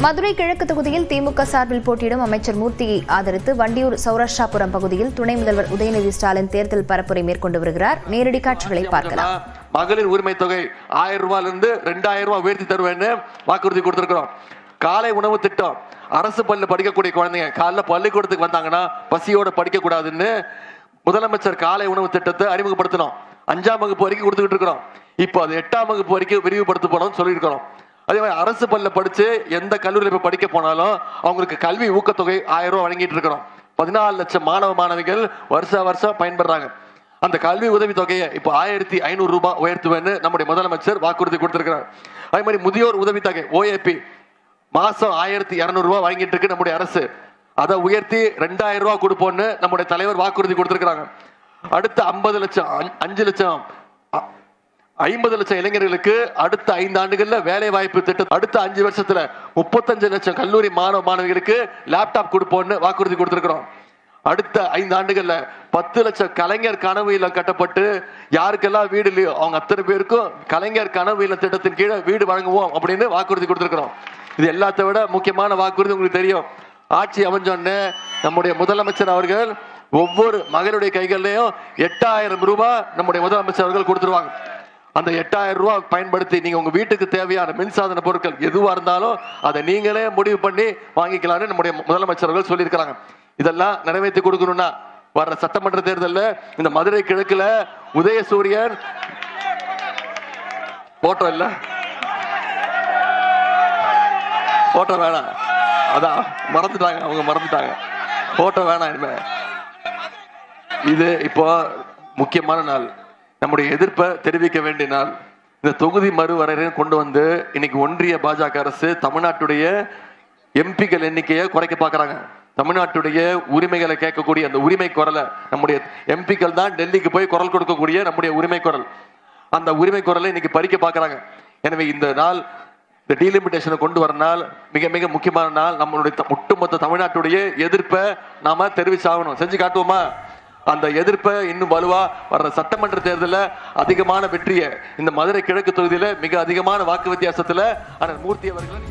மதுரை கிழக்கு தொகுதியில் திமுக சார்பில் போட்டியிடும் அமைச்சர் மூர்த்தியை ஆதரித்து வண்டியூர் சௌராஷ்டிராபுரம் பகுதியில் துணை முதல்வர் உதயநிதி ஸ்டாலின் தேர்தல் பரப்புரை மேற்கொண்டு வருகிறார். நேரடி காட்சிகளை பார்க்கலாம். மகளிர் உரிமை தொகை 1000 ரூபாயிலிருந்து 2000 ரூபாய் உயர்த்தி தருவேன்னு வாக்குறுதி கொடுத்திருக்கிறோம். காலை உணவு திட்டம், அரசு பள்ளியில் படிக்கக்கூடிய குழந்தைங்க காலைல பள்ளிக்கூடத்துக்கு வந்தாங்கன்னா பசியோட படிக்க கூடாதுன்னு முதலமைச்சர் காலை உணவு திட்டத்தை அறிமுகப்படுத்தணும். 5ஆம் வகுப்பு வரைக்கும் கொடுத்துக்கிட்டு இருக்கிறோம். இப்போ அது 8ஆம் வகுப்பு வரைக்கும் விரிவுபடுத்த போனோம்னு சொல்லியிருக்கிறோம். அதே மாதிரி அரசு பள்ளியில் படிச்சு எந்த கல்லூரியில் போய் படிக்க போனாலும் அவங்களுக்கு கல்வி ஊக்கத்தொகை 1000 ரூபாய் வழங்கிட்டு இருக்கிறோம். 14 லட்சம் மாணவ மாணவிகள் வருஷம் பயன்படுறாங்க. அந்த கல்வி உதவி தொகையை இப்போ 1500 ரூபாய் உயர்த்துவேன்னு நம்முடைய முதலமைச்சர் வாக்குறுதி கொடுத்திருக்கிறார். அதே மாதிரி முதியோர் உதவி தொகை OAP மாசம் 1200 ரூபாய் வழங்கிட்டு இருக்கு நம்முடைய அரசு. அதை உயர்த்தி 2000 ரூபாய் கொடுப்போம்னு நம்முடைய தலைவர் வாக்குறுதி கொடுத்திருக்கிறாங்க. அடுத்த 50 லட்சம் 50 லட்சம் இளைஞர்களுக்கு அடுத்த 5 ஆண்டுகள்ல வேலை வாய்ப்பு திட்டம், அடுத்த 5 வருஷத்துல 35 லட்சம் கல்லூரி மாணவ மாணவிகளுக்கு லேப்டாப் கொடுப்போம்னு வாக்குறுதி கொடுத்திருக்கிறோம். அடுத்த 5 ஆண்டுகள்ல 10 லட்சம் கலைஞர் கனவு இல்லம் கட்டப்பட்டு யாருக்கெல்லாம் வீடு இல்லையோ அவங்க அத்தனை பேருக்கும் கலைஞர் கனவு இல்லம் திட்டத்தின் கீழே வீடு வழங்குவோம் அப்படின்னு வாக்குறுதி கொடுத்திருக்கிறோம். இது எல்லாத்தை விட முக்கியமான வாக்குறுதி உங்களுக்கு தெரியும். ஆட்சி அமைஞ்சோன்னு நம்முடைய முதலமைச்சர் அவர்கள் ஒவ்வொரு மகளுடைய கைகள்லயும் 8000 ரூபாய் நம்முடைய முதலமைச்சர் அவர்கள் கொடுத்துருவாங்க. அந்த 8000 ரூபாய் பயன்படுத்தி நீங்க உங்க வீட்டுக்கு தேவையான மின்சாதன பொருட்கள் எதுவா இருந்தாலும் அதை நீங்களே முடிவு பண்ணி வாங்கிக்கலாம்னு நம்முடைய முதலமைச்சர்கள் சொல்லியிருக்கிறாங்க. இதெல்லாம் நிறைவேற்றி கொடுக்கணும்னா வர்ற சட்டமன்ற தேர்தலில் இந்த மதுரை கிழக்குல உதயசூரியன் போட்டோ இல்ல, போட்டோ வேணாம், அதான் மறந்துட்டாங்க, அவங்க மறந்துட்டாங்க, போட்டோ வேணாம். இனிமே இது இப்போ முக்கியமான நாள், நம்முடைய எதிர்ப்பை தெரிவிக்க வேண்டிய நாள். இந்த தொகுதி மறுவரையறை கொண்டு வந்து இன்னைக்கு ஒன்றிய பாஜக அரசு தமிழ்நாட்டுடைய எம்பிக்கள் எண்ணிக்கையை குறைக்க பார்க்கறாங்க. தமிழ்நாட்டுடைய உரிமைகளை கேட்கக்கூடிய அந்த உரிமை குரலை நம்முடைய எம்பிக்கள் தான் டெல்லிக்கு போய் குரல் கொடுக்கக்கூடிய நம்முடைய உரிமை குரல், அந்த உரிமை குரலை இன்னைக்கு பறிக்க பார்க்கறாங்க. எனவே இந்த நாள், இந்த டீலிமிட்டேஷனை கொண்டு வர நாள் மிக மிக முக்கியமான நாள். நம்மளுடைய ஒட்டுமொத்த தமிழ்நாட்டுடைய எதிர்ப்பை நாம தெரிவிச்சாகணும். செஞ்சு காட்டுவோமா? அந்த எதிர்ப்பை இன்னும் வலுவா வர்ற சட்டமன்ற தேர்தலில் அதிகமான வெற்றியை இந்த மதுரை கிழக்கு தொகுதியில மிக அதிகமான வாக்கு வித்தியாசத்துல அண்ணன் மூர்த்தி அவர்கள்